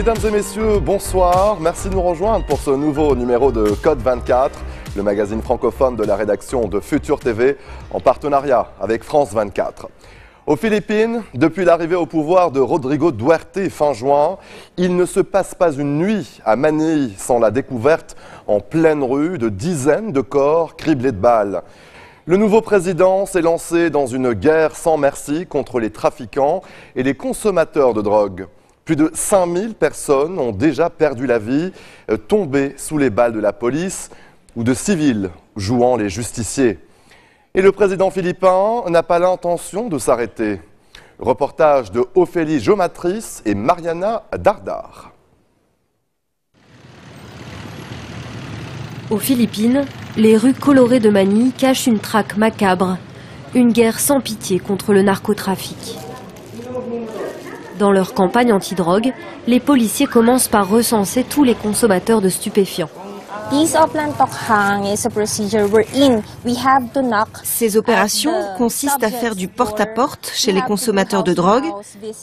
Mesdames et messieurs, bonsoir. Merci de nous rejoindre pour ce nouveau numéro de Code 24, le magazine francophone de la rédaction de Futur TV, en partenariat avec France 24. Aux Philippines, depuis l'arrivée au pouvoir de Rodrigo Duterte fin juin, il ne se passe pas une nuit à Manille sans la découverte en pleine rue de dizaines de corps criblés de balles. Le nouveau président s'est lancé dans une guerre sans merci contre les trafiquants et les consommateurs de drogue. Plus de 5000 personnes ont déjà perdu la vie, tombées sous les balles de la police ou de civils jouant les justiciers. Et le président philippin n'a pas l'intention de s'arrêter. Reportage de Ophélie Jomatrice et Mariana Dardar. Aux Philippines, les rues colorées de Manille cachent une traque macabre, une guerre sans pitié contre le narcotrafic. Dans leur campagne anti-drogue, les policiers commencent par recenser tous les consommateurs de stupéfiants. Ces opérations consistent à faire du porte-à-porte chez les consommateurs de drogue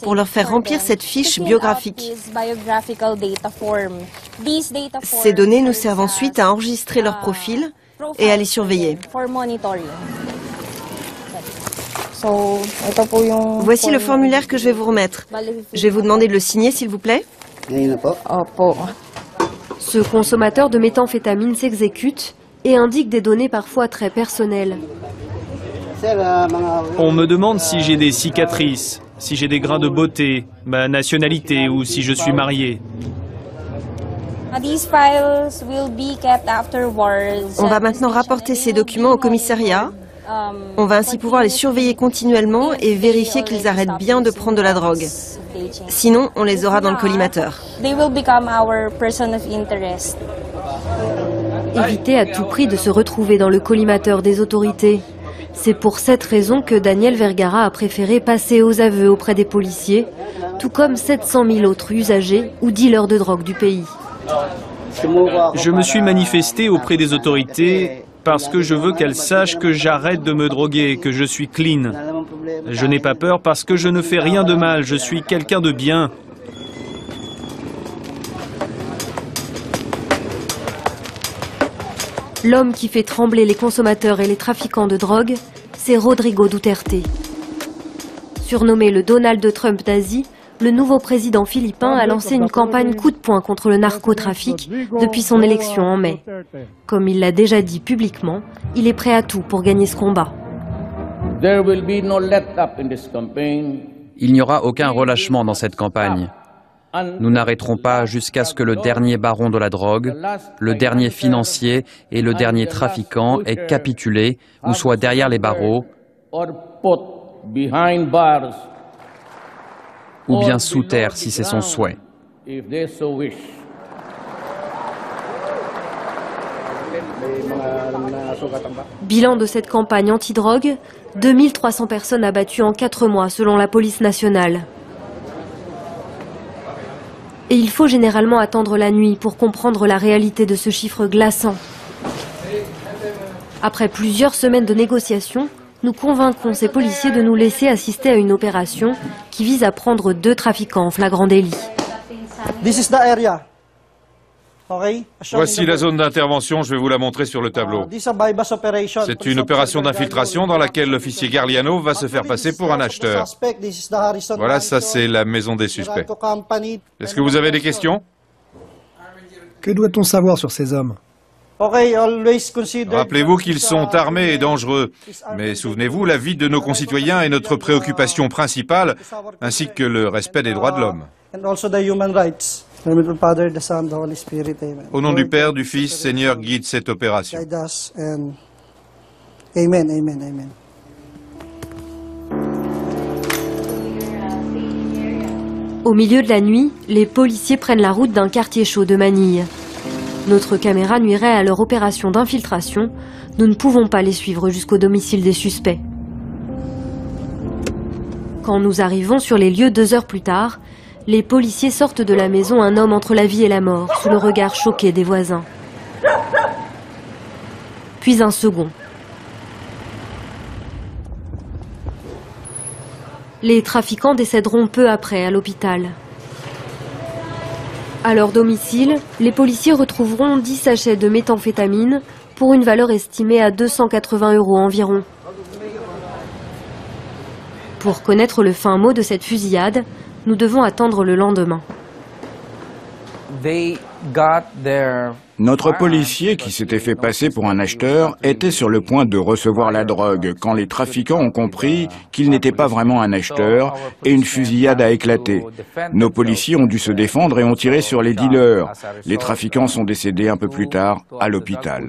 pour leur faire remplir cette fiche biographique. Ces données nous servent ensuite à enregistrer leur profil et à les surveiller. Voici le formulaire que je vais vous remettre. Je vais vous demander de le signer, s'il vous plaît. Ce consommateur de méthamphétamine s'exécute et indique des données parfois très personnelles. On me demande si j'ai des cicatrices, si j'ai des grains de beauté, ma nationalité ou si je suis marié. On va maintenant rapporter ces documents au commissariat. On va ainsi pouvoir les surveiller continuellement et vérifier qu'ils arrêtent bien de prendre de la drogue. Sinon, on les aura dans le collimateur. Éviter à tout prix de se retrouver dans le collimateur des autorités. C'est pour cette raison que Daniel Vergara a préféré passer aux aveux auprès des policiers, tout comme 700 000 autres usagers ou dealers de drogue du pays. Je me suis manifesté auprès des autorités parce que je veux qu'elles sachent que j'arrête de me droguer, que je suis clean. Je n'ai pas peur parce que je ne fais rien de mal, je suis quelqu'un de bien. L'homme qui fait trembler les consommateurs et les trafiquants de drogue, c'est Rodrigo Duterte. Surnommé le Donald Trump d'Asie, le nouveau président philippin a lancé une campagne coup de poing contre le narcotrafic depuis son élection en mai. Comme il l'a déjà dit publiquement, il est prêt à tout pour gagner ce combat. Il n'y aura aucun relâchement dans cette campagne. Nous n'arrêterons pas jusqu'à ce que le dernier baron de la drogue, le dernier financier et le dernier trafiquant aient capitulé ou soient derrière les barreaux ou bien sous terre si c'est son souhait. Bilan de cette campagne anti-drogue, 2300 personnes abattues en 4 mois selon la police nationale. Et il faut généralement attendre la nuit pour comprendre la réalité de ce chiffre glaçant. Après plusieurs semaines de négociations, nous convaincons ces policiers de nous laisser assister à une opération qui vise à prendre 2 trafiquants en flagrant délit. Voici la zone d'intervention, je vais vous la montrer sur le tableau. C'est une opération d'infiltration dans laquelle l'officier Garliano va se faire passer pour un acheteur. Voilà, ça c'est la maison des suspects. Est-ce que vous avez des questions? Que doit-on savoir sur ces hommes? Rappelez-vous qu'ils sont armés et dangereux. Mais souvenez-vous, la vie de nos concitoyens est notre préoccupation principale, ainsi que le respect des droits de l'homme. Au nom du Père, du Fils, Seigneur, guide cette opération. Amen, amen, amen. Au milieu de la nuit, les policiers prennent la route d'un quartier chaud de Manille. Notre caméra nuirait à leur opération d'infiltration. Nous ne pouvons pas les suivre jusqu'au domicile des suspects. Quand nous arrivons sur les lieux 2 heures plus tard, les policiers sortent de la maison un homme entre la vie et la mort, sous le regard choqué des voisins. Puis un second. Les trafiquants décéderont peu après à l'hôpital. À leur domicile, les policiers retrouveront 10 sachets de méthamphétamine pour une valeur estimée à 280 € environ. Pour connaître le fin mot de cette fusillade, nous devons attendre le lendemain. Notre policier, qui s'était fait passer pour un acheteur, était sur le point de recevoir la drogue quand les trafiquants ont compris qu'il n'était pas vraiment un acheteur et une fusillade a éclaté. Nos policiers ont dû se défendre et ont tiré sur les dealers. Les trafiquants sont décédés un peu plus tard à l'hôpital.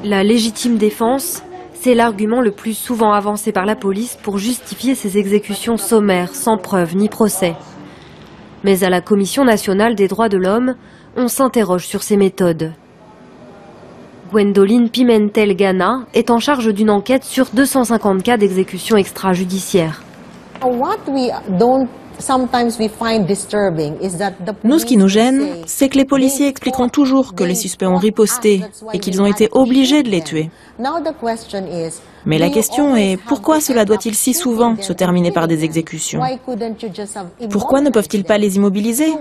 La légitime défense, c'est l'argument le plus souvent avancé par la police pour justifier ces exécutions sommaires, sans preuve ni procès. Mais à la Commission nationale des droits de l'homme, on s'interroge sur ces méthodes. Gwendoline Pimentel-Gana est en charge d'une enquête sur 250 cas d'exécution extrajudiciaire. Nous, ce qui nous gêne, c'est que les policiers expliqueront toujours que les suspects ont riposté et qu'ils ont été obligés de les tuer. Mais la question est, pourquoi cela doit-il si souvent se terminer par des exécutions? Pourquoi ne peuvent-ils pas les immobiliser?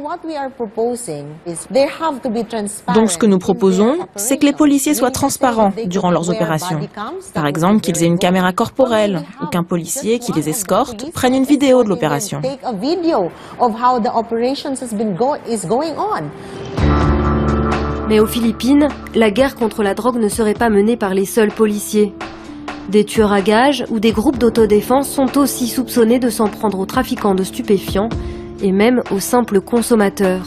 Donc ce que nous proposons, c'est que les policiers soient transparents durant leurs opérations. Par exemple, qu'ils aient une caméra corporelle ou qu'un policier qui les escorte prenne une vidéo de l'opération. Mais aux Philippines, la guerre contre la drogue ne serait pas menée par les seuls policiers. Des tueurs à gages ou des groupes d'autodéfense sont aussi soupçonnés de s'en prendre aux trafiquants de stupéfiants et même aux simples consommateurs.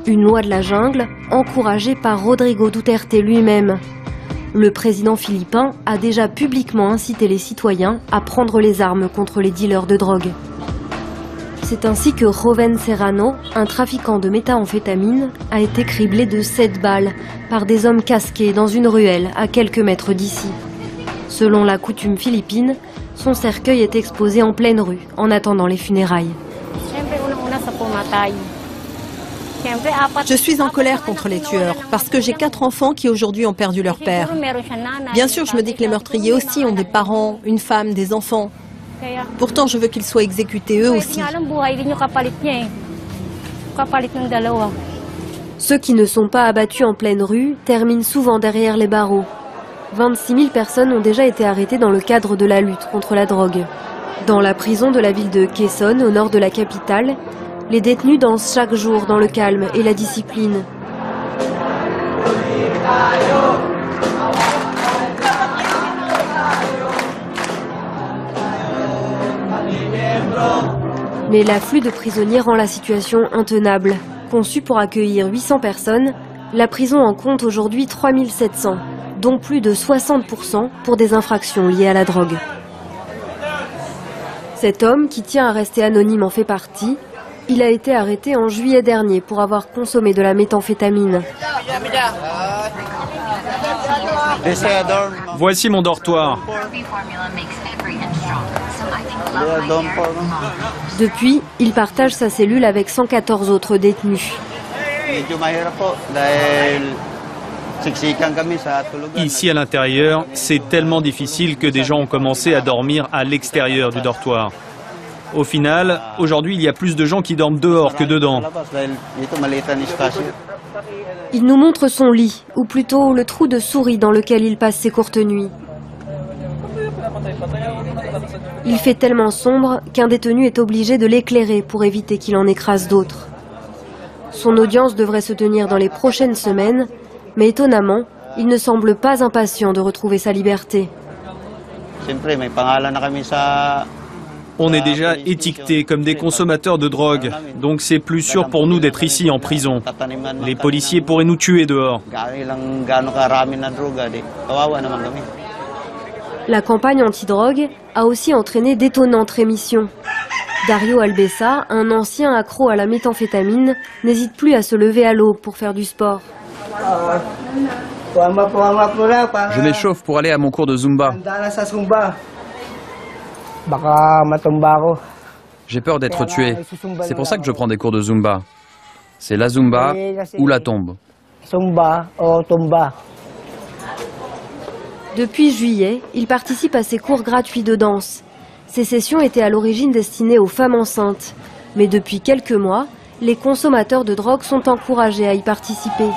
Une loi de la jungle encouragée par Rodrigo Duterte lui-même. Le président philippin a déjà publiquement incité les citoyens à prendre les armes contre les dealers de drogue. C'est ainsi que Joven Serrano, un trafiquant de méthamphétamine, a été criblé de 7 balles par des hommes casqués dans une ruelle à quelques mètres d'ici. Selon la coutume philippine, son cercueil est exposé en pleine rue en attendant les funérailles. Je suis en colère contre les tueurs parce que j'ai 4 enfants qui aujourd'hui ont perdu leur père. Bien sûr, je me dis que les meurtriers aussi ont des parents, une femme, des enfants. Pourtant, je veux qu'ils soient exécutés eux aussi. Ceux qui ne sont pas abattus en pleine rue terminent souvent derrière les barreaux. 26 000 personnes ont déjà été arrêtées dans le cadre de la lutte contre la drogue. Dans la prison de la ville de Quezon, au nord de la capitale, les détenus dansent chaque jour dans le calme et la discipline. Mais l'afflux de prisonniers rend la situation intenable. Conçue pour accueillir 800 personnes, la prison en compte aujourd'hui 3700, dont plus de 60% pour des infractions liées à la drogue. Cet homme, qui tient à rester anonyme, en fait partie. Il a été arrêté en juillet dernier pour avoir consommé de la méthamphétamine. Voici mon dortoir. Depuis, il partage sa cellule avec 114 autres détenus. Ici à l'intérieur, c'est tellement difficile que des gens ont commencé à dormir à l'extérieur du dortoir. Au final, aujourd'hui, il y a plus de gens qui dorment dehors que dedans. Il nous montre son lit, ou plutôt le trou de souris dans lequel il passe ses courtes nuits. Il fait tellement sombre qu'un détenu est obligé de l'éclairer pour éviter qu'il en écrase d'autres. Son audience devrait se tenir dans les prochaines semaines, mais étonnamment, il ne semble pas impatient de retrouver sa liberté. On est déjà étiquetés comme des consommateurs de drogue, donc c'est plus sûr pour nous d'être ici en prison. Les policiers pourraient nous tuer dehors. La campagne anti-drogue a aussi entraîné d'étonnantes rémissions. Dario Albessa, un ancien accro à la méthamphétamine, n'hésite plus à se lever à l'aube pour faire du sport. Je m'échauffe pour aller à mon cours de Zumba. J'ai peur d'être tué. C'est pour ça que je prends des cours de Zumba. C'est la Zumba ou la tombe. Depuis juillet, il participe à ces cours gratuits de danse. Ces sessions étaient à l'origine destinées aux femmes enceintes. Mais depuis quelques mois, les consommateurs de drogue sont encouragés à y participer.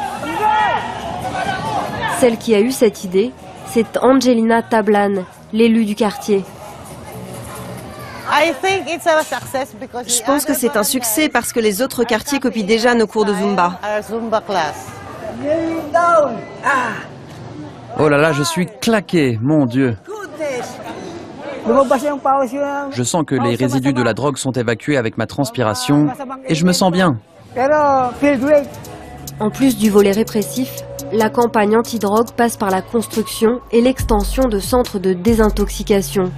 Celle qui a eu cette idée, c'est Angelina Tablan, l'élue du quartier. Je pense que c'est un succès parce que les autres quartiers copient déjà nos cours de Zumba. Oh là là, je suis claqué, mon Dieu. Je sens que les résidus de la drogue sont évacués avec ma transpiration et je me sens bien. En plus du volet répressif, la campagne anti-drogue passe par la construction et l'extension de centres de désintoxication.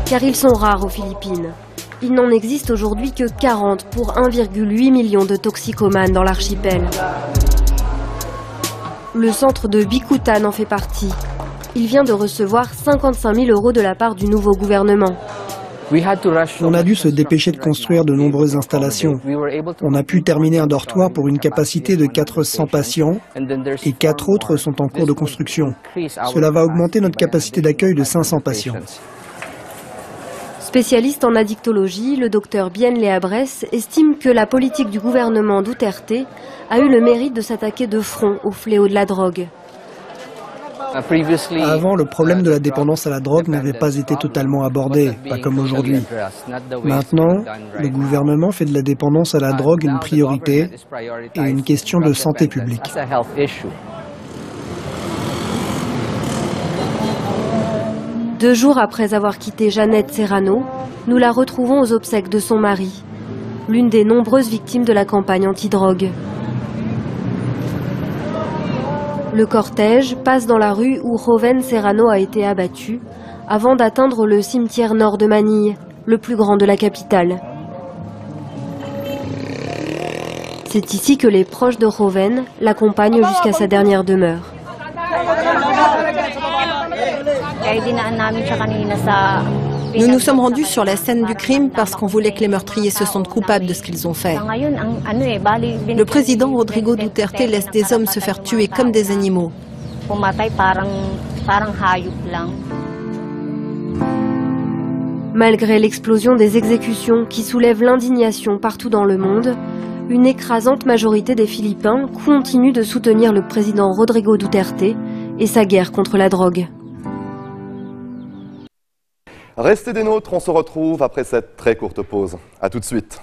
Car ils sont rares aux Philippines. Il n'en existe aujourd'hui que 40 pour 1,8 million de toxicomanes dans l'archipel. Le centre de Bicutan en fait partie. Il vient de recevoir 55 000 € de la part du nouveau gouvernement. On a dû se dépêcher de construire de nombreuses installations. On a pu terminer un dortoir pour une capacité de 400 patients et 4 autres sont en cours de construction. Cela va augmenter notre capacité d'accueil de 500 patients. Spécialiste en addictologie, le docteur Bien Leabres estime que la politique du gouvernement Duterte a eu le mérite de s'attaquer de front au fléau de la drogue. Avant, le problème de la dépendance à la drogue n'avait pas été totalement abordé, pas comme aujourd'hui. Maintenant, le gouvernement fait de la dépendance à la drogue une priorité et une question de santé publique. 2 jours après avoir quitté Jeannette Serrano, nous la retrouvons aux obsèques de son mari, l'une des nombreuses victimes de la campagne anti-drogue. Le cortège passe dans la rue où Joven Serrano a été abattu, avant d'atteindre le cimetière nord de Manille, le plus grand de la capitale. C'est ici que les proches de Joven l'accompagnent jusqu'à sa dernière demeure. Nous nous sommes rendus sur la scène du crime parce qu'on voulait que les meurtriers se sentent coupables de ce qu'ils ont fait. Le président Rodrigo Duterte laisse des hommes se faire tuer comme des animaux. Malgré l'explosion des exécutions qui soulèvent l'indignation partout dans le monde, une écrasante majorité des Philippins continue de soutenir le président Rodrigo Duterte et sa guerre contre la drogue. Restez des nôtres, on se retrouve après cette très courte pause. A tout de suite.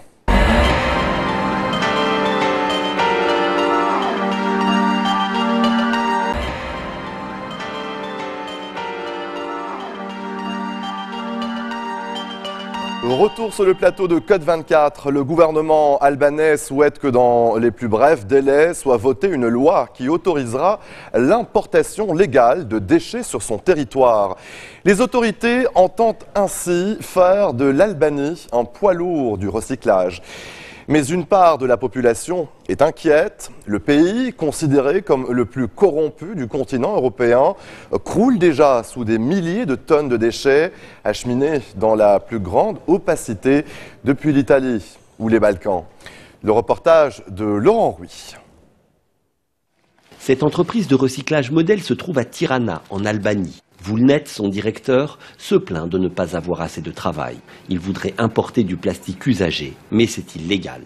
Retour sur le plateau de Code 24. Le gouvernement albanais souhaite que dans les plus brefs délais soit votée une loi qui autorisera l'importation légale de déchets sur son territoire. Les autorités entendent ainsi faire de l'Albanie un poids lourd du recyclage. Mais une part de la population est inquiète. Le pays, considéré comme le plus corrompu du continent européen, croule déjà sous des milliers de tonnes de déchets acheminés dans la plus grande opacité depuis l'Italie ou les Balkans. Le reportage de Laurent Rouy. Cette entreprise de recyclage modèle se trouve à Tirana, en Albanie. Vulnet, son directeur, se plaint de ne pas avoir assez de travail. Il voudrait importer du plastique usagé, mais c'est illégal.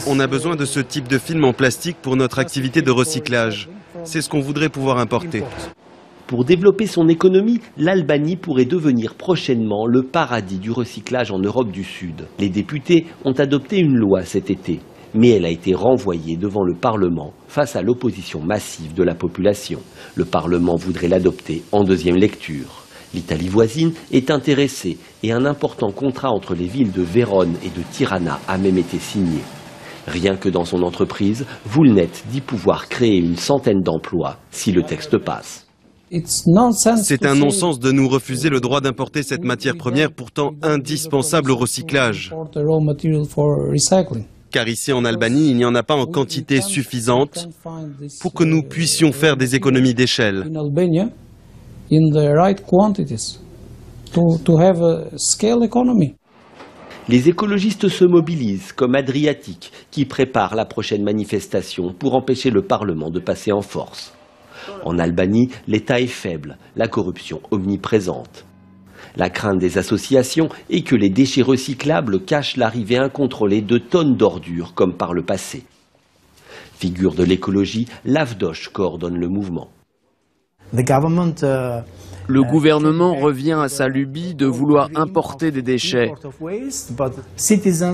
On a besoin de ce type de film en plastique pour notre activité de recyclage. C'est ce qu'on voudrait pouvoir importer. Pour développer son économie, l'Albanie pourrait devenir prochainement le paradis du recyclage en Europe du Sud. Les députés ont adopté une loi cet été, mais elle a été renvoyée devant le Parlement face à l'opposition massive de la population. Le Parlement voudrait l'adopter en deuxième lecture. L'Italie voisine est intéressée et un important contrat entre les villes de Vérone et de Tirana a même été signé. Rien que dans son entreprise, Vulnet dit pouvoir créer une centaine d'emplois si le texte passe. C'est un non-sens de nous refuser le droit d'importer cette matière première pourtant indispensable au recyclage. Car ici en Albanie, il n'y en a pas en quantité suffisante pour que nous puissions faire des économies d'échelle. Les écologistes se mobilisent, comme Adriatique, qui prépare la prochaine manifestation pour empêcher le Parlement de passer en force. En Albanie, l'État est faible, la corruption omniprésente. La crainte des associations est que les déchets recyclables cachent l'arrivée incontrôlée de tonnes d'ordures comme par le passé. Figure de l'écologie, l'AFDOS coordonne le mouvement. Le gouvernement revient à sa lubie de vouloir importer des déchets.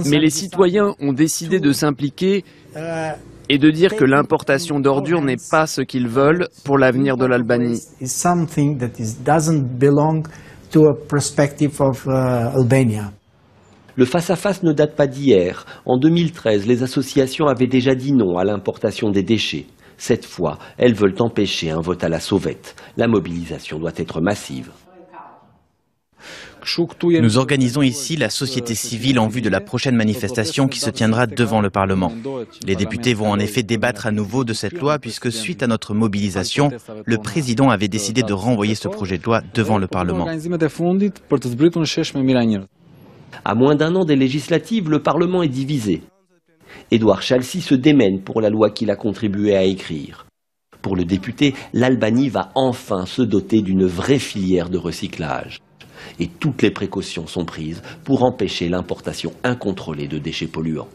Mais les citoyens ont décidé de s'impliquer et de dire que l'importation d'ordures n'est pas ce qu'ils veulent pour l'avenir de l'Albanie. Le face-à-face ne date pas d'hier. En 2013, les associations avaient déjà dit non à l'importation des déchets. Cette fois, elles veulent empêcher un vote à la sauvette. La mobilisation doit être massive. Nous organisons ici la société civile en vue de la prochaine manifestation qui se tiendra devant le Parlement. Les députés vont en effet débattre à nouveau de cette loi puisque suite à notre mobilisation, le président avait décidé de renvoyer ce projet de loi devant le Parlement. À moins d'un an des législatives, le Parlement est divisé. Édouard Chalcy se démène pour la loi qu'il a contribué à écrire. Pour le député, l'Albanie va enfin se doter d'une vraie filière de recyclage. Et toutes les précautions sont prises pour empêcher l'importation incontrôlée de déchets polluants.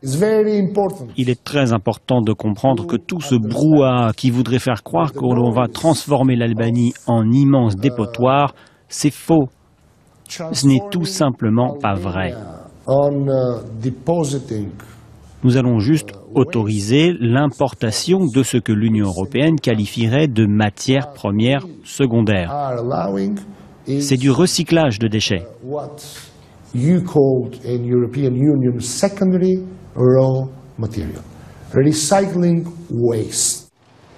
Il est très important de comprendre que tout ce brouhaha qui voudrait faire croire que l'on va transformer l'Albanie en immense dépotoir, c'est faux. Ce n'est tout simplement pas vrai. Nous allons juste autoriser l'importation de ce que l'Union européenne qualifierait de matières premières secondaires. C'est du recyclage de déchets.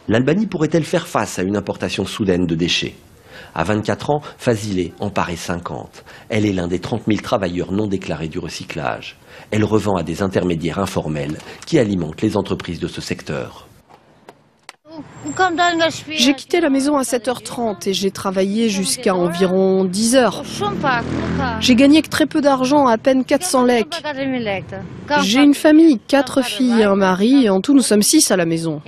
L'Albanie pourrait-elle faire face à une importation soudaine de déchets? À 24 ans, Fazile en paraît 50. Elle est l'un des 30 000 travailleurs non déclarés du recyclage. Elle revend à des intermédiaires informels qui alimentent les entreprises de ce secteur. J'ai quitté la maison à 7h30 et j'ai travaillé jusqu'à environ 10h. J'ai gagné que très peu d'argent, à peine 400 lek. J'ai une famille, 4 filles et un mari, et en tout nous sommes 6 à la maison.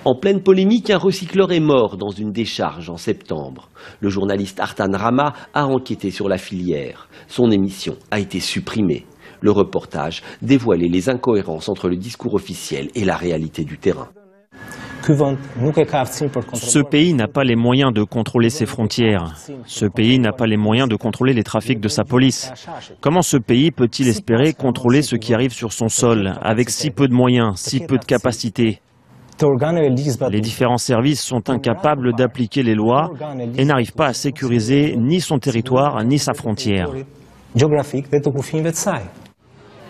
En pleine polémique, un recycleur est mort dans une décharge en septembre. Le journaliste Artan Rama a enquêté sur la filière. Son émission a été supprimée. Le reportage dévoilait les incohérences entre le discours officiel et la réalité du terrain. Ce pays n'a pas les moyens de contrôler ses frontières. Ce pays n'a pas les moyens de contrôler les trafics de sa police. Comment ce pays peut-il espérer contrôler ce qui arrive sur son sol, avec si peu de moyens, si peu de capacités ? Les différents services sont incapables d'appliquer les lois et n'arrivent pas à sécuriser ni son territoire ni sa frontière.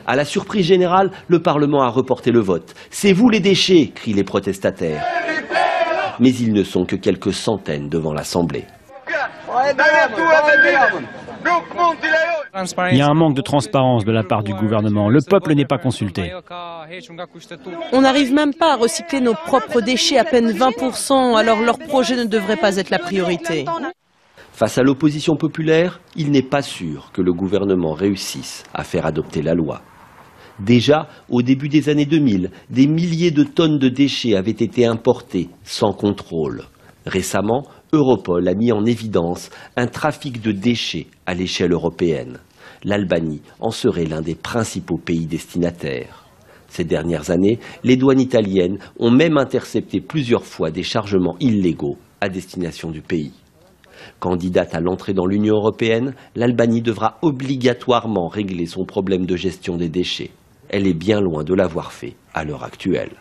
À la surprise générale, le Parlement a reporté le vote. « C'est vous les déchets !» crient les protestataires. Mais ils ne sont que quelques centaines devant l'Assemblée. Il y a un manque de transparence de la part du gouvernement. Le peuple n'est pas consulté. On n'arrive même pas à recycler nos propres déchets, à peine 20%, alors leur projet ne devrait pas être la priorité. Face à l'opposition populaire, il n'est pas sûr que le gouvernement réussisse à faire adopter la loi. Déjà, au début des années 2000, des milliers de tonnes de déchets avaient été importés sans contrôle. Récemment, Europol a mis en évidence un trafic de déchets à l'échelle européenne. L'Albanie en serait l'un des principaux pays destinataires. Ces dernières années, les douanes italiennes ont même intercepté plusieurs fois des chargements illégaux à destination du pays. Candidate à l'entrée dans l'Union européenne, l'Albanie devra obligatoirement régler son problème de gestion des déchets. Elle est bien loin de l'avoir fait à l'heure actuelle.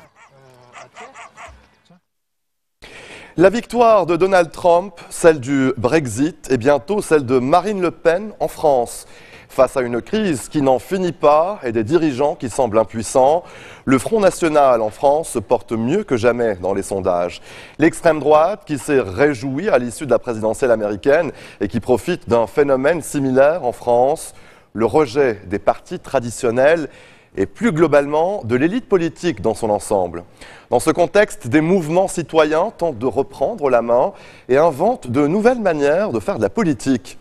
La victoire de Donald Trump, celle du Brexit et bientôt celle de Marine Le Pen en France. Face à une crise qui n'en finit pas et des dirigeants qui semblent impuissants, le Front National en France se porte mieux que jamais dans les sondages. L'extrême droite, qui s'est réjouie à l'issue de la présidentielle américaine et qui profite d'un phénomène similaire en France, le rejet des partis traditionnels et plus globalement de l'élite politique dans son ensemble. Dans ce contexte, des mouvements citoyens tentent de reprendre la main et inventent de nouvelles manières de faire de la politique.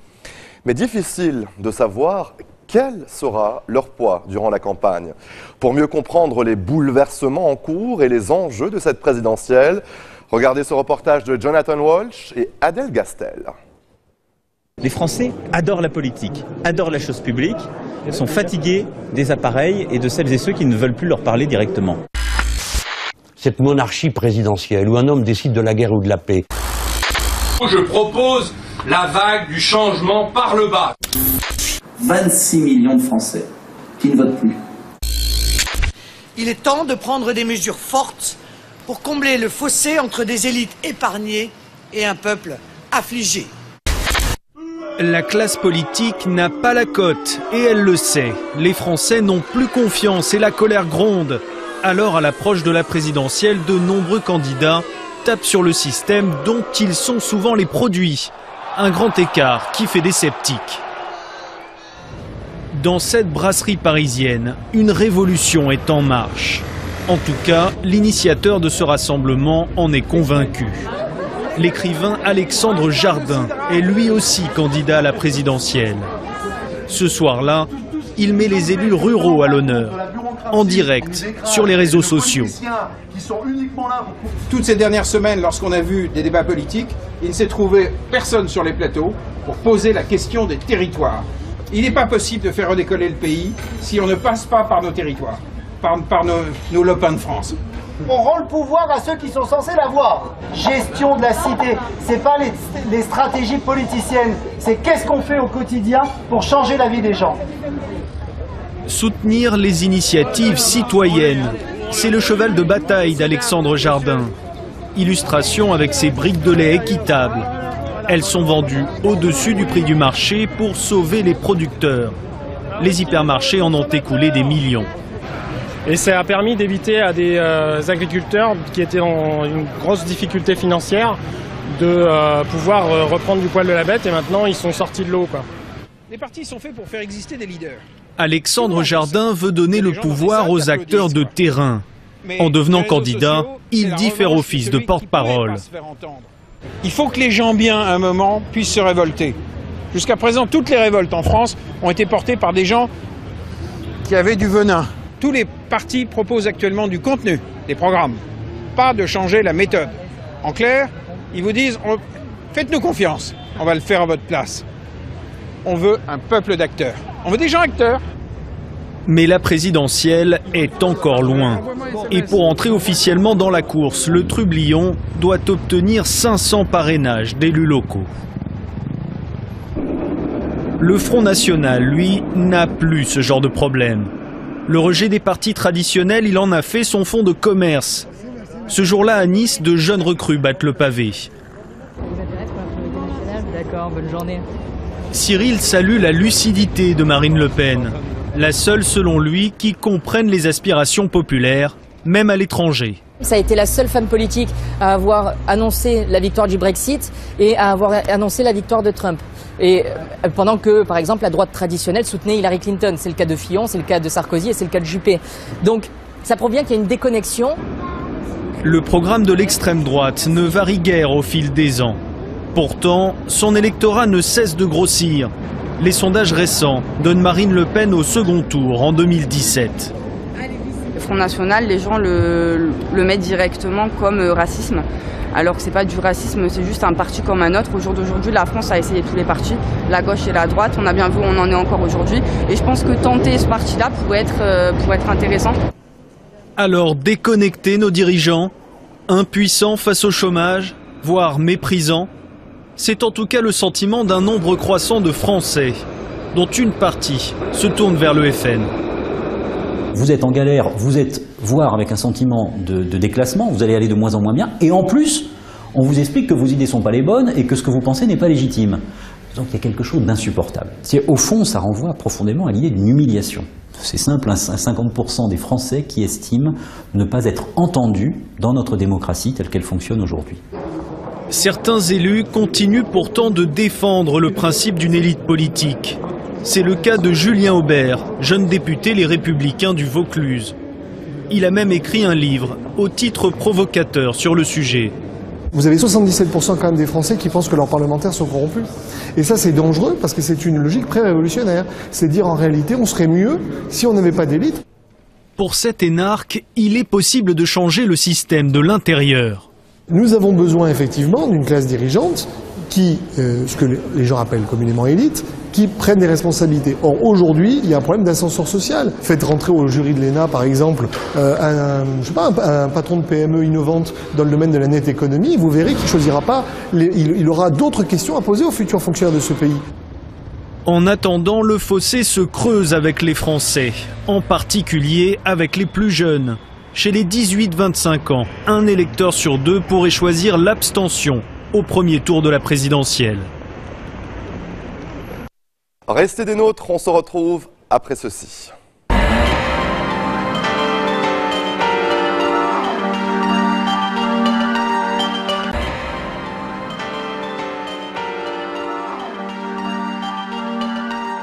Mais difficile de savoir quel sera leur poids durant la campagne. Pour mieux comprendre les bouleversements en cours et les enjeux de cette présidentielle, Regardez ce reportage de Jonathan Walsh et Adèle Gastel. Les Français adorent la politique, adorent la chose publique, sont fatigués des appareils et de celles et ceux qui ne veulent plus leur parler directement. Cette monarchie présidentielle où un homme décide de la guerre ou de la paix. Je propose la vague du changement par le bas. 26 millions de Français qui ne votent plus. Il est temps de prendre des mesures fortes pour combler le fossé entre des élites épargnées et un peuple affligé. La classe politique n'a pas la cote et elle le sait. Les Français n'ont plus confiance et la colère gronde. Alors, à l'approche de la présidentielle, de nombreux candidats tapent sur le système dont ils sont souvent les produits. Un grand écart qui fait des sceptiques. Dans cette brasserie parisienne, une révolution est en marche. En tout cas, l'initiateur de ce rassemblement en est convaincu. L'écrivain Alexandre Jardin est lui aussi candidat à la présidentielle. Ce soir-là, il met les élus ruraux à l'honneur, en direct, sur les réseaux sociaux. Toutes ces dernières semaines, lorsqu'on a vu des débats politiques, il ne s'est trouvé personne sur les plateaux pour poser la question des territoires. Il n'est pas possible de faire redécoller le pays si on ne passe pas par nos territoires, par nos lopins de France. On rend le pouvoir à ceux qui sont censés l'avoir. Gestion de la cité, c'est pas les stratégies politiciennes, c'est qu'est-ce qu'on fait au quotidien pour changer la vie des gens. Soutenir les initiatives citoyennes, c'est le cheval de bataille d'Alexandre Jardin. Illustration avec ses briques de lait équitables. Elles sont vendues au-dessus du prix du marché pour sauver les producteurs. Les hypermarchés en ont écoulé des millions. Et ça a permis d'éviter à des agriculteurs qui étaient dans une grosse difficulté financière de pouvoir reprendre du poil de la bête et maintenant ils sont sortis de l'eau. Les partis sont faits pour faire exister des leaders. Alexandre Jardin veut donner le pouvoir aux acteurs de terrain. En devenant candidat, il dit faire office de porte-parole. Il faut que les gens bien, à un moment, puissent se révolter. Jusqu'à présent, toutes les révoltes en France ont été portées par des gens qui avaient du venin. Tous les partis proposent actuellement du contenu, des programmes, pas de changer la méthode. En clair, ils vous disent faites-nous confiance, on va le faire à votre place. On veut un peuple d'acteurs. On veut des gens acteurs. Mais la présidentielle est encore loin. Et pour entrer officiellement dans la course, le Trublion doit obtenir 500 parrainages d'élus locaux. Le Front National, lui, n'a plus ce genre de problème. Le rejet des partis traditionnels, il en a fait son fonds de commerce. Ce jour-là, à Nice, de jeunes recrues battent le pavé. D'accord, bonne journée. Cyril salue la lucidité de Marine Le Pen, la seule, selon lui, qui comprenne les aspirations populaires, même à l'étranger. Ça a été la seule femme politique à avoir annoncé la victoire du Brexit et à avoir annoncé la victoire de Trump. Et pendant que, par exemple, la droite traditionnelle soutenait Hillary Clinton. C'est le cas de Fillon, c'est le cas de Sarkozy et c'est le cas de Juppé. Donc, ça prouve bien qu'il y a une déconnexion. Le programme de l'extrême droite ne varie guère au fil des ans. Pourtant, son électorat ne cesse de grossir. Les sondages récents donnent Marine Le Pen au second tour en 2017. Le Front National, les gens le mettent directement comme racisme. Alors que c'est pas du racisme, c'est juste un parti comme un autre. Au jour d'aujourd'hui, la France a essayé tous les partis, la gauche et la droite. On a bien vu où on en est encore aujourd'hui. Et je pense que tenter ce parti-là pourrait être intéressant. Alors déconnecter nos dirigeants, impuissants face au chômage, voire méprisants, c'est en tout cas le sentiment d'un nombre croissant de Français, dont une partie se tourne vers le FN. Vous êtes en galère, vous êtes voire avec un sentiment de déclassement, vous allez aller de moins en moins bien, et en plus, on vous explique que vos idées ne sont pas les bonnes et que ce que vous pensez n'est pas légitime. Donc il y a quelque chose d'insupportable. Au fond, ça renvoie profondément à l'idée d'une humiliation. C'est simple, 50% des Français qui estiment ne pas être entendus dans notre démocratie telle qu'elle fonctionne aujourd'hui. Certains élus continuent pourtant de défendre le principe d'une élite politique. C'est le cas de Julien Aubert, jeune député Les Républicains du Vaucluse. Il a même écrit un livre au titre provocateur sur le sujet. Vous avez 77% quand même des Français qui pensent que leurs parlementaires sont corrompus. Et ça, c'est dangereux parce que c'est une logique pré-révolutionnaire. C'est dire en réalité, on serait mieux si on n'avait pas d'élite. Pour cet énarque, il est possible de changer le système de l'intérieur. Nous avons besoin effectivement d'une classe dirigeante qui, ce que les gens appellent communément élite, qui prennent des responsabilités. Or, aujourd'hui, il y a un problème d'ascenseur social. Faites rentrer au jury de l'ENA, par exemple, un patron de PME innovante dans le domaine de la net économie, vous verrez qu'il choisira pas, il aura d'autres questions à poser aux futurs fonctionnaires de ce pays. En attendant, le fossé se creuse avec les Français, en particulier avec les plus jeunes. Chez les 18-25 ans, un électeur sur deux pourrait choisir l'abstention au premier tour de la présidentielle. Restez des nôtres, on se retrouve après ceci.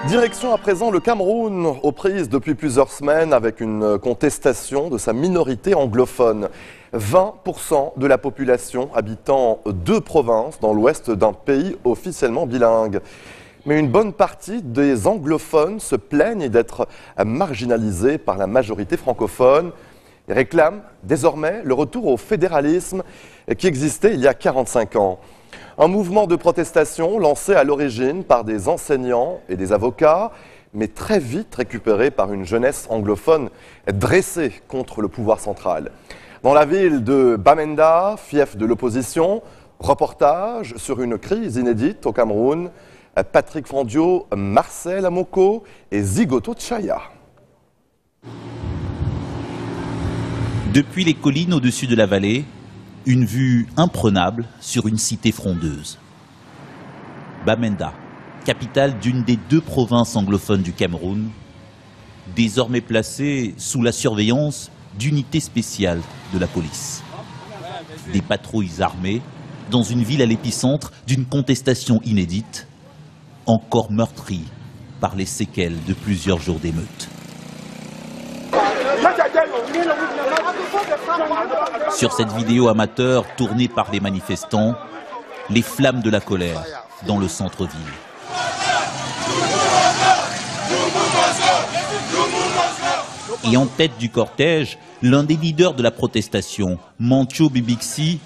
Direction à présent le Cameroun, aux prises depuis plusieurs semaines avec une contestation de sa minorité anglophone. 20% de la population habitant 2 provinces dans l'ouest d'un pays officiellement bilingue. Mais une bonne partie des anglophones se plaignent d'être marginalisés par la majorité francophone et réclament désormais le retour au fédéralisme qui existait il y a 45 ans. Un mouvement de protestation lancé à l'origine par des enseignants et des avocats, mais très vite récupéré par une jeunesse anglophone dressée contre le pouvoir central. Dans la ville de Bamenda, fief de l'opposition, reportage sur une crise inédite au Cameroun. Patrick Frandio, Marcel Amoko et Zigoto Tchaya. Depuis les collines au-dessus de la vallée, une vue imprenable sur une cité frondeuse. Bamenda, capitale d'une des 2 provinces anglophones du Cameroun, désormais placée sous la surveillance d'unités spéciales de la police. Des patrouilles armées dans une ville à l'épicentre d'une contestation inédite, encore meurtrie par les séquelles de plusieurs jours d'émeutes. Sur cette vidéo amateur tournée par les manifestants, les flammes de la colère dans le centre-ville. Et en tête du cortège, l'un des leaders de la protestation, Mancho Bibixi,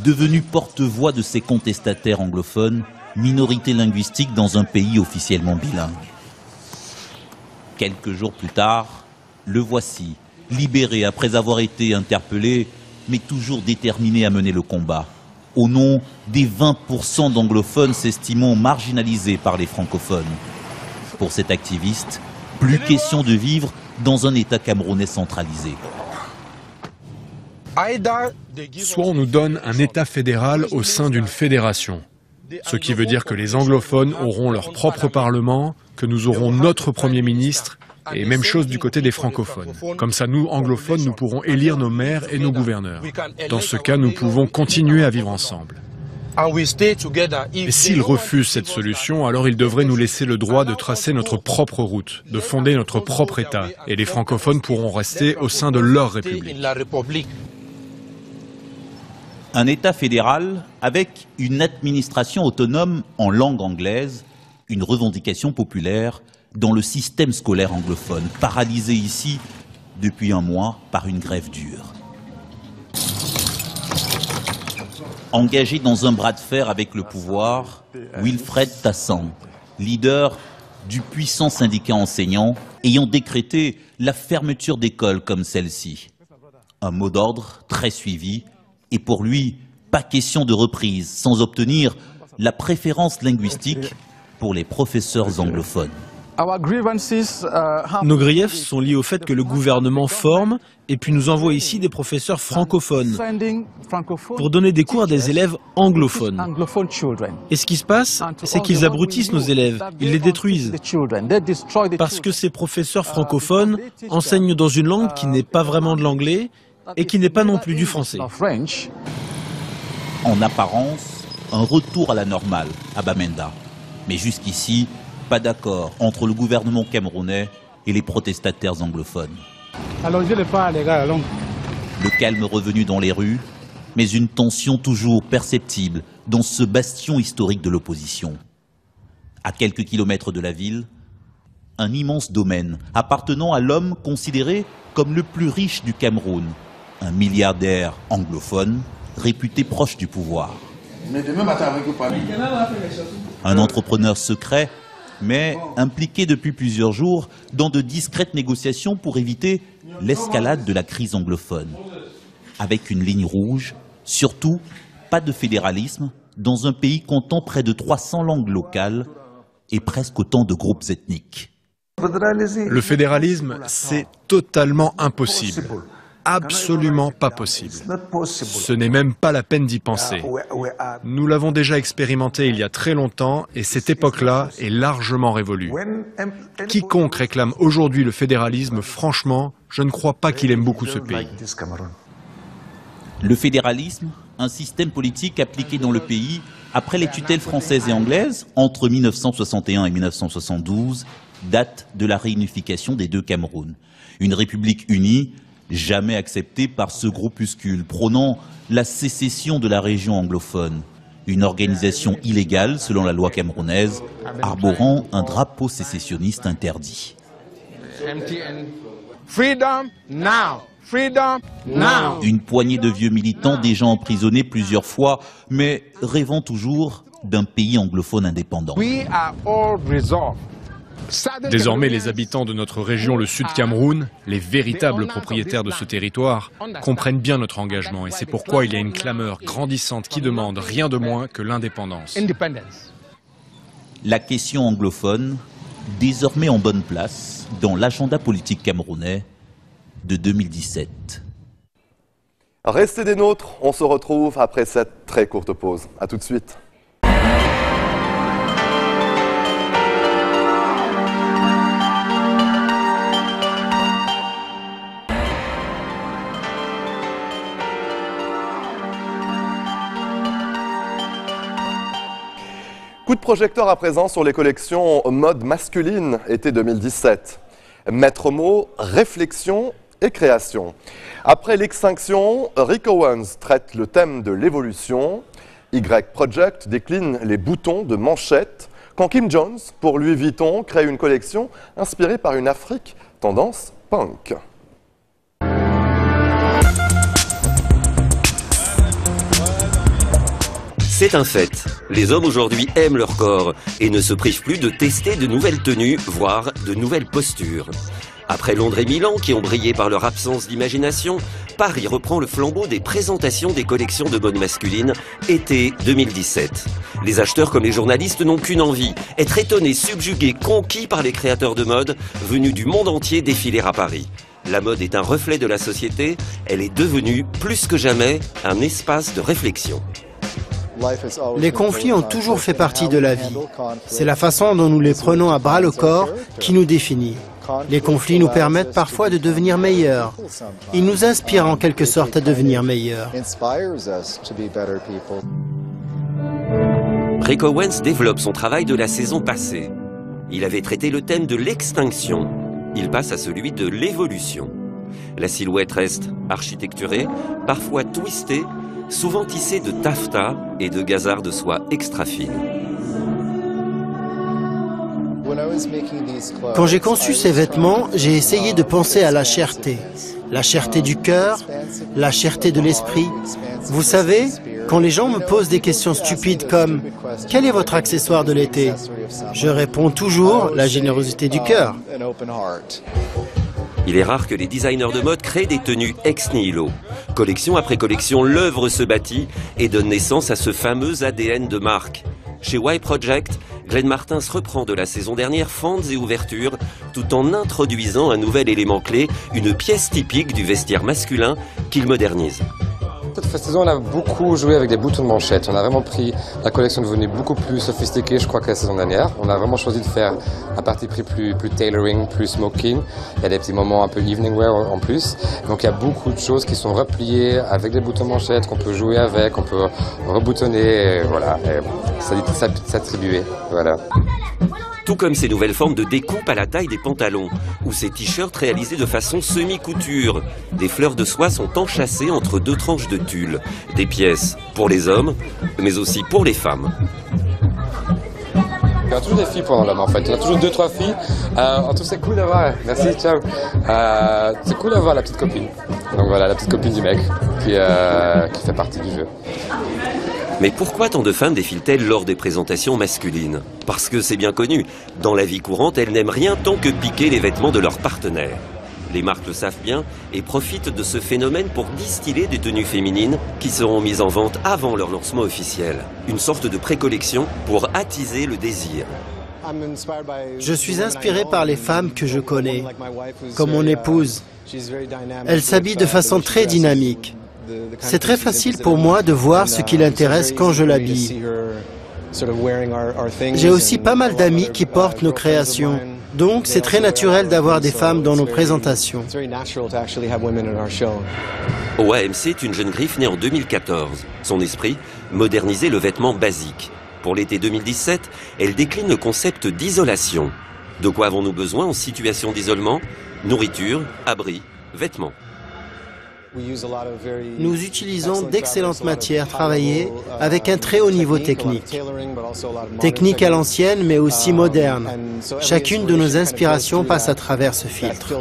devenu porte-voix de ces contestataires anglophones, minorité linguistique dans un pays officiellement bilingue. Quelques jours plus tard, le voici, libéré après avoir été interpellé, mais toujours déterminé à mener le combat, au nom des 20% d'anglophones s'estimant marginalisés par les francophones. Pour cet activiste, plus question de vivre dans un État camerounais centralisé. Soit on nous donne un État fédéral au sein d'une fédération, ce qui veut dire que les anglophones auront leur propre parlement, que nous aurons notre Premier ministre, et même chose du côté des francophones. Comme ça, nous, anglophones, nous pourrons élire nos maires et nos gouverneurs. Dans ce cas, nous pouvons continuer à vivre ensemble. Et s'ils refusent cette solution, alors ils devraient nous laisser le droit de tracer notre propre route, de fonder notre propre État, et les francophones pourront rester au sein de leur république. Un État fédéral avec une administration autonome en langue anglaise, une revendication populaire dans le système scolaire anglophone, paralysé ici depuis un mois par une grève dure. Engagé dans un bras de fer avec le pouvoir, Wilfred Tassang, leader du puissant syndicat enseignant, ayant décrété la fermeture d'écoles comme celle-ci. Un mot d'ordre très suivi, et pour lui, pas question de reprise sans obtenir la préférence linguistique pour les professeurs anglophones. Nos griefs sont liés au fait que le gouvernement forme et puis nous envoie ici des professeurs francophones pour donner des cours à des élèves anglophones. Et ce qui se passe, c'est qu'ils abrutissent nos élèves, ils les détruisent. Parce que ces professeurs francophones enseignent dans une langue qui n'est pas vraiment de l'anglais et qui n'est pas non plus du français. En apparence, un retour à la normale à Bamenda. Mais jusqu'ici, pas d'accord entre le gouvernement camerounais et les protestataires anglophones. Le calme revenu dans les rues, mais une tension toujours perceptible dans ce bastion historique de l'opposition. À quelques kilomètres de la ville, un immense domaine appartenant à l'homme considéré comme le plus riche du Cameroun, un milliardaire anglophone réputé proche du pouvoir. Un entrepreneur secret, mais impliqué depuis plusieurs jours dans de discrètes négociations pour éviter l'escalade de la crise anglophone. Avec une ligne rouge, surtout pas de fédéralisme dans un pays comptant près de 300 langues locales et presque autant de groupes ethniques. Le fédéralisme, c'est totalement impossible. Absolument pas possible. Ce n'est même pas la peine d'y penser. Nous l'avons déjà expérimenté il y a très longtemps et cette époque-là est largement révolue. Quiconque réclame aujourd'hui le fédéralisme, franchement, je ne crois pas qu'il aime beaucoup ce pays. Le fédéralisme, un système politique appliqué dans le pays après les tutelles françaises et anglaises entre 1961 et 1972, date de la réunification des deux Camerouns. Une république unie, jamais acceptée par ce groupuscule, prônant la sécession de la région anglophone. Une organisation illégale selon la loi camerounaise, arborant un drapeau sécessionniste interdit. Freedom now! Freedom now! Une poignée de vieux militants déjà emprisonnés plusieurs fois, mais rêvant toujours d'un pays anglophone indépendant. We are all resolved. Désormais, les habitants de notre région, le Sud Cameroun, les véritables propriétaires de ce territoire, comprennent bien notre engagement et c'est pourquoi il y a une clameur grandissante qui demande rien de moins que l'indépendance. La question anglophone, désormais en bonne place dans l'agenda politique camerounais de 2017. Restez des nôtres, on se retrouve après cette très courte pause. A tout de suite. Coup de projecteur à présent sur les collections mode masculine été 2017. Maître mot, réflexion et création. Après l'extinction, Rick Owens traite le thème de l'évolution. Y Project décline les boutons de manchette. Quand Kim Jones, pour Louis Vuitton, crée une collection inspirée par une Afrique tendance punk. C'est un fait. Les hommes aujourd'hui aiment leur corps et ne se privent plus de tester de nouvelles tenues, voire de nouvelles postures. Après Londres et Milan, qui ont brillé par leur absence d'imagination, Paris reprend le flambeau des présentations des collections de mode masculine été 2017. Les acheteurs comme les journalistes n'ont qu'une envie, être étonnés, subjugués, conquis par les créateurs de mode venus du monde entier défiler à Paris. La mode est un reflet de la société, elle est devenue, plus que jamais, un espace de réflexion. Les conflits ont toujours fait partie de la vie. C'est la façon dont nous les prenons à bras le corps qui nous définit. Les conflits nous permettent parfois de devenir meilleurs. Ils nous inspirent en quelque sorte à devenir meilleurs. Rick Owens développe son travail de la saison passée. Il avait traité le thème de l'extinction. Il passe à celui de l'évolution. La silhouette reste architecturée, parfois twistée, souvent tissée de taffetas et de gazard de soie extra fine. Quand j'ai conçu ces vêtements, j'ai essayé de penser à la cherté du cœur, la cherté de l'esprit. Vous savez, quand les gens me posent des questions stupides comme « Quel est votre accessoire de l'été ?» je réponds toujours « La générosité du cœur ». Il est rare que les designers de mode créent des tenues ex nihilo. Collection après collection, l'œuvre se bâtit et donne naissance à ce fameux ADN de marque. Chez Y Project, Glenn Martins reprend de la saison dernière fentes et ouvertures, tout en introduisant un nouvel élément clé, une pièce typique du vestiaire masculin qu'il modernise. Cette saison, on a beaucoup joué avec des boutons de manchette. On a vraiment pris la collection devenue beaucoup plus sophistiquée, je crois, que la saison dernière. On a vraiment choisi de faire un parti pris plus tailoring, plus smoking. Il y a des petits moments un peu evening wear en plus. Donc il y a beaucoup de choses qui sont repliées avec des boutons de manchette qu'on peut jouer avec, on peut reboutonner, et voilà. Et ça dit s'attribuer, voilà. Tout comme ces nouvelles formes de découpe à la taille des pantalons, ou ces t-shirts réalisés de façon semi-couture. Des fleurs de soie sont enchâssées entre deux tranches de tulle. Des pièces pour les hommes, mais aussi pour les femmes. Il y a toujours des filles pendant l'homme en fait, il y a toujours 2-3 filles. En tout c'est cool d'avoir, merci, ciao. C'est cool d'avoir la petite copine. Donc voilà, la petite copine du mec qui fait partie du jeu. Mais pourquoi tant de femmes défilent-elles lors des présentations masculines? Parce que c'est bien connu, dans la vie courante, elles n'aiment rien tant que piquer les vêtements de leurs partenaires. Les marques le savent bien et profitent de ce phénomène pour distiller des tenues féminines qui seront mises en vente avant leur lancement officiel. Une sorte de précollection pour attiser le désir. Je suis inspiré par les femmes que je connais, comme mon épouse. Elle s'habille de façon très dynamique. C'est très facile pour moi de voir ce qui l'intéresse quand je l'habille. J'ai aussi pas mal d'amis qui portent nos créations. Donc, c'est très naturel d'avoir des femmes dans nos présentations. OAMC est une jeune griffe née en 2014. Son esprit, moderniser le vêtement basique. Pour l'été 2017, elle décline le concept d'isolation. De quoi avons-nous besoin en situation d'isolement? Nourriture, abri, vêtements. Nous utilisons d'excellentes matières travaillées avec un très haut niveau technique. Technique à l'ancienne, mais aussi moderne. Chacune de nos inspirations passe à travers ce filtre.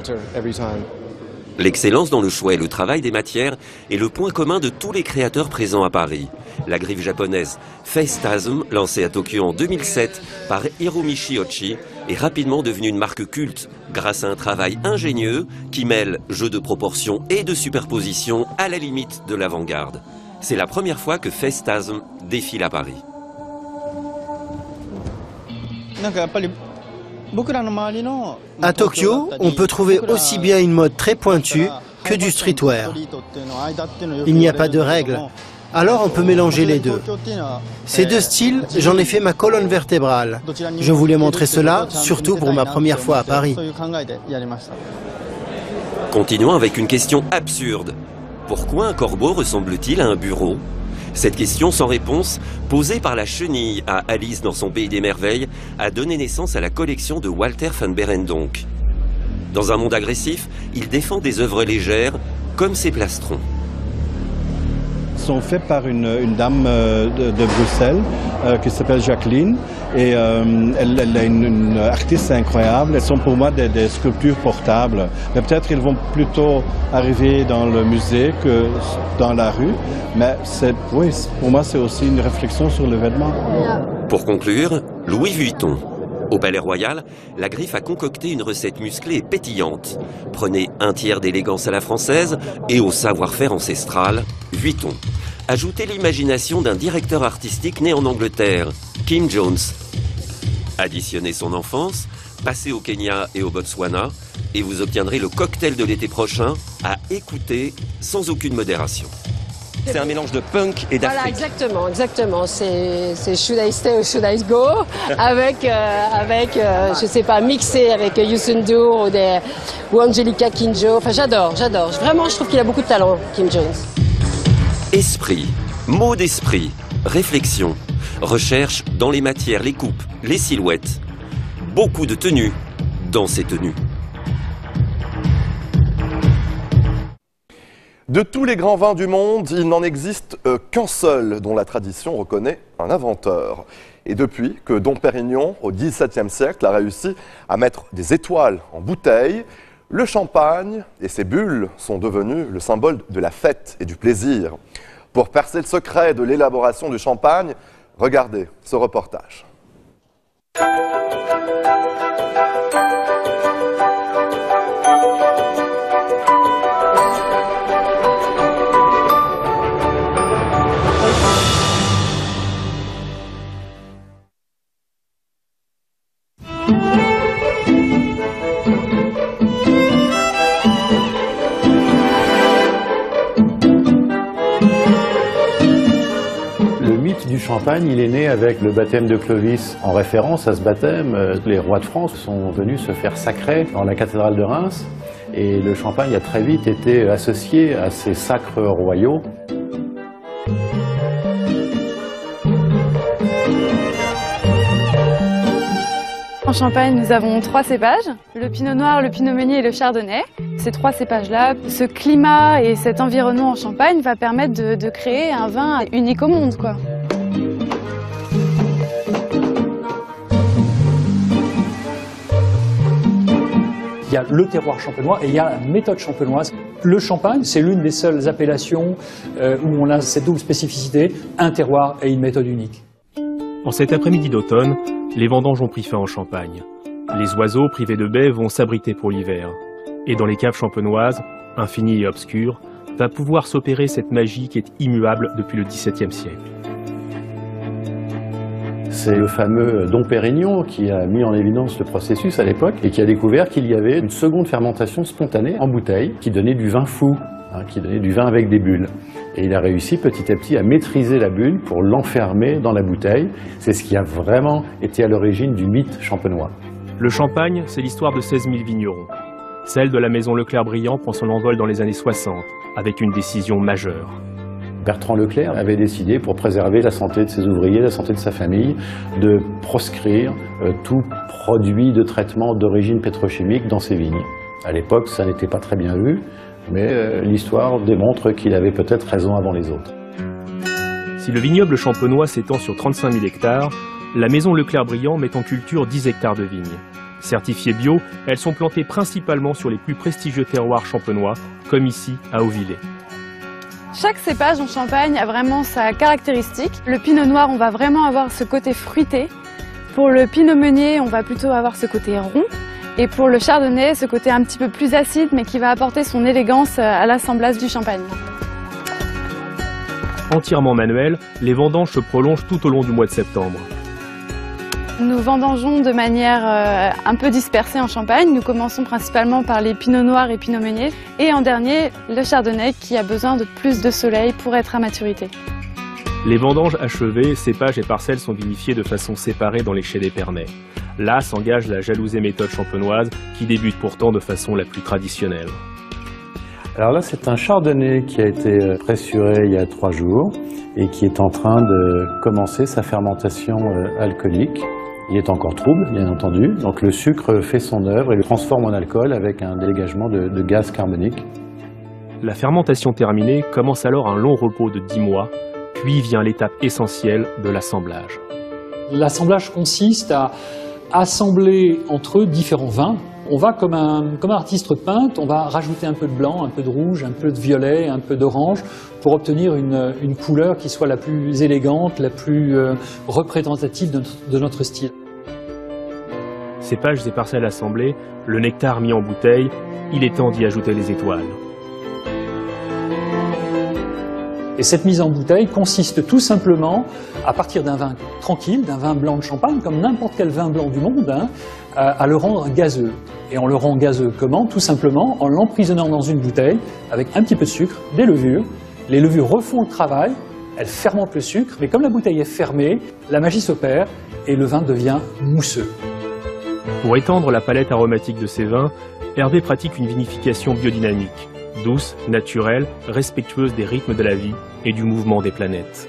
L'excellence dans le choix et le travail des matières est le point commun de tous les créateurs présents à Paris. La griffe japonaise Phasetasm, lancée à Tokyo en 2007 par Hiromichi Ochi, est rapidement devenue une marque culte grâce à un travail ingénieux qui mêle jeu de proportions et de superposition à la limite de l'avant-garde. C'est la première fois que Phasetasm défile à Paris. À Tokyo, on peut trouver aussi bien une mode très pointue que du streetwear. Il n'y a pas de règles, alors on peut mélanger les deux. Ces deux styles, j'en ai fait ma colonne vertébrale. Je voulais montrer cela, surtout pour ma première fois à Paris. Continuons avec une question absurde. Pourquoi un corbeau ressemble-t-il à un bureau? Cette question sans réponse, posée par la chenille à Alice dans son pays des merveilles, a donné naissance à la collection de Walter van Beirendonck. Dans un monde agressif, il défend des œuvres légères, comme ses plastrons. Ils sont faits par une dame de Bruxelles qui s'appelle Jacqueline et elle est une artiste incroyable. Elles sont pour moi des sculptures portables. Mais peut-être ils vont plutôt arriver dans le musée que dans la rue. Mais oui, pour moi c'est aussi une réflexion sur le vêtement. Pour conclure, Louis Vuitton. Au Palais Royal, la griffe a concocté une recette musclée et pétillante. Prenez un tiers d'élégance à la française et au savoir-faire ancestral, Vuitton. Ajoutez l'imagination d'un directeur artistique né en Angleterre, Kim Jones. Additionnez son enfance, passez au Kenya et au Botswana et vous obtiendrez le cocktail de l'été prochain à écouter sans aucune modération. C'est un mélange de punk et d'Afrique. Voilà, exactement. C'est Should I Stay or Should I Go avec je sais pas, mixé avec Youssou N'Dour ou Angelica Kidjo. Enfin, j'adore. Vraiment, je trouve qu'il a beaucoup de talent, Kim Jones. Esprit, mot d'esprit, réflexion, recherche dans les matières, les coupes, les silhouettes. Beaucoup de tenues dans ces tenues. De tous les grands vins du monde, il n'en existe qu'un seul dont la tradition reconnaît un inventeur. Et depuis que Dom Pérignon, au XVIIe siècle, a réussi à mettre des étoiles en bouteille, le champagne et ses bulles sont devenus le symbole de la fête et du plaisir. Pour percer le secret de l'élaboration du champagne, regardez ce reportage. Du champagne, il est né avec le baptême de Clovis. En référence à ce baptême, les rois de France sont venus se faire sacrer dans la cathédrale de Reims et le champagne a très vite été associé à ces sacres royaux. En Champagne, nous avons 3 cépages, le pinot noir, le pinot meunier et le chardonnay. Ces 3 cépages-là, ce climat et cet environnement en Champagne va permettre de créer un vin unique au monde, quoi. Il y a le terroir champenois et il y a la méthode champenoise. Le champagne, c'est l'une des seules appellations où on a cette double spécificité, un terroir et une méthode unique. En cet après-midi d'automne, les vendanges ont pris fin en Champagne. Les oiseaux, privés de baies, vont s'abriter pour l'hiver. Et dans les caves champenoises, infinies et obscures, va pouvoir s'opérer cette magie qui est immuable depuis le XVIIe siècle. C'est le fameux Dom Pérignon qui a mis en évidence le processus à l'époque et qui a découvert qu'il y avait une seconde fermentation spontanée en bouteille qui donnait du vin fou, qui donnait du vin avec des bulles. Et il a réussi petit à petit à maîtriser la bulle pour l'enfermer dans la bouteille. C'est ce qui a vraiment été à l'origine du mythe champenois. Le champagne, c'est l'histoire de 16 000 vignerons. Celle de la maison Leclerc-Briand prend son envol dans les années 60, avec une décision majeure. Bertrand Leclerc avait décidé, pour préserver la santé de ses ouvriers, la santé de sa famille, de proscrire tout produit de traitement d'origine pétrochimique dans ses vignes. À l'époque, ça n'était pas très bien vu, mais l'histoire démontre qu'il avait peut-être raison avant les autres. Si le vignoble champenois s'étend sur 35 000 hectares, la maison Leclerc-Briand met en culture 10 hectares de vignes. Certifiées bio, elles sont plantées principalement sur les plus prestigieux terroirs champenois, comme ici à Auvillers. Chaque cépage en Champagne a vraiment sa caractéristique. Le pinot noir, on va vraiment avoir ce côté fruité. Pour le pinot meunier, on va plutôt avoir ce côté rond. Et pour le chardonnay, ce côté un petit peu plus acide, mais qui va apporter son élégance à l'assemblage du champagne. Entièrement manuel, les vendanges se prolongent tout au long du mois de septembre. Nous vendangeons de manière un peu dispersée en Champagne. Nous commençons principalement par les pinots noirs et pinots meuniers. Et en dernier, le chardonnay qui a besoin de plus de soleil pour être à maturité. Les vendanges achevées, cépages et parcelles sont vinifiés de façon séparée dans les chais d'Épernay. Là s'engage la jalousée méthode champenoise qui débute pourtant de façon la plus traditionnelle. Alors là, c'est un chardonnay qui a été pressuré il y a 3 jours et qui est en train de commencer sa fermentation alcoolique. Il est encore trouble, bien entendu, donc le sucre fait son œuvre et le transforme en alcool avec un dégagement de gaz carbonique. La fermentation terminée, commence alors un long repos de 10 mois, puis vient l'étape essentielle de l'assemblage. L'assemblage consiste à assembler entre eux différents vins. On va comme un artiste peintre, on va rajouter un peu de blanc, un peu de rouge, un peu de violet, un peu d'orange pour obtenir une couleur qui soit la plus élégante, la plus représentative de notre style. Cépages et parcelles assemblées, le nectar mis en bouteille, il est temps d'y ajouter les étoiles. Et cette mise en bouteille consiste tout simplement, à partir d'un vin tranquille, d'un vin blanc de Champagne, comme n'importe quel vin blanc du monde, à le rendre gazeux. Et on le rend gazeux comment? Tout simplement en l'emprisonnant dans une bouteille avec un petit peu de sucre, des levures. Les levures refont le travail, elles fermentent le sucre, mais comme la bouteille est fermée, la magie s'opère et le vin devient mousseux. Pour étendre la palette aromatique de ces vins, Hervé pratique une vinification biodynamique, douce, naturelle, respectueuse des rythmes de la vie et du mouvement des planètes.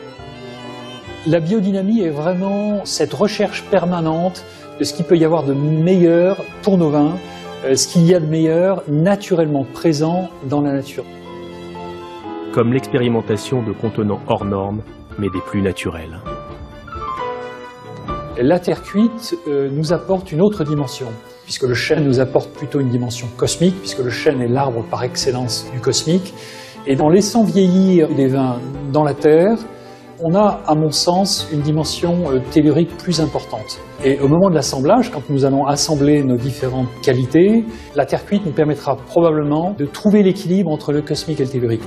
La biodynamie est vraiment cette recherche permanente de ce qu'il peut y avoir de meilleur pour nos vins, ce qu'il y a de meilleur naturellement présent dans la nature. Comme l'expérimentation de contenants hors normes, mais des plus naturels. La terre cuite nous apporte une autre dimension, puisque le chêne nous apporte plutôt une dimension cosmique, puisque le chêne est l'arbre par excellence du cosmique. Et en laissant vieillir les vins dans la terre, on a, à mon sens, une dimension tellurique plus importante. Et au moment de l'assemblage, quand nous allons assembler nos différentes qualités, la terre cuite nous permettra probablement de trouver l'équilibre entre le cosmique et le tellurique.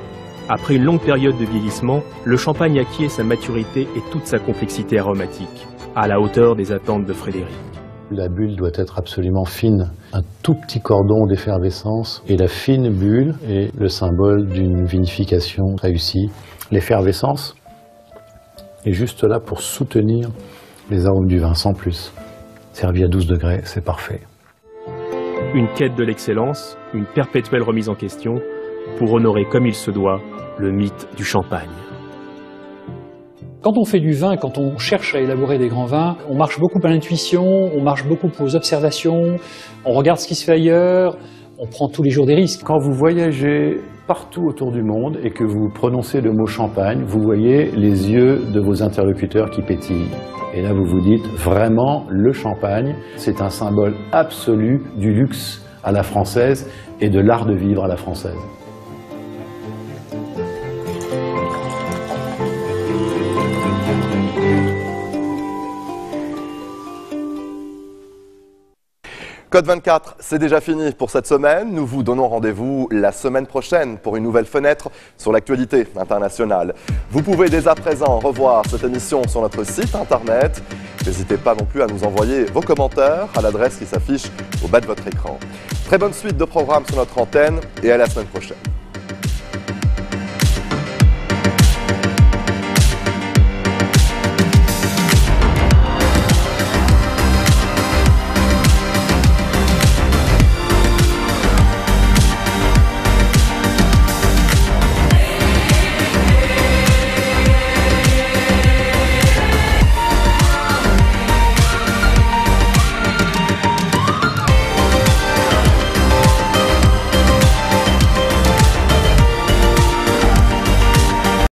Après une longue période de vieillissement, le champagne acquiert sa maturité et toute sa complexité aromatique, à la hauteur des attentes de Frédéric. La bulle doit être absolument fine, un tout petit cordon d'effervescence, et la fine bulle est le symbole d'une vinification réussie. L'effervescence est juste là pour soutenir les arômes du vin, sans plus. Servi à 12 degrés, c'est parfait. Une quête de l'excellence, une perpétuelle remise en question, pour honorer comme il se doit le mythe du champagne. Quand on fait du vin, quand on cherche à élaborer des grands vins, on marche beaucoup à l'intuition, on marche beaucoup aux observations, on regarde ce qui se fait ailleurs, on prend tous les jours des risques. Quand vous voyagez partout autour du monde et que vous prononcez le mot champagne, vous voyez les yeux de vos interlocuteurs qui pétillent. Et là, vous vous dites, vraiment, le champagne, c'est un symbole absolu du luxe à la française et de l'art de vivre à la française. Code 24, c'est déjà fini pour cette semaine. Nous vous donnons rendez-vous la semaine prochaine pour une nouvelle fenêtre sur l'actualité internationale. Vous pouvez dès à présent revoir cette émission sur notre site internet. N'hésitez pas non plus à nous envoyer vos commentaires à l'adresse qui s'affiche au bas de votre écran. Très bonne suite de programmes sur notre antenne et à la semaine prochaine.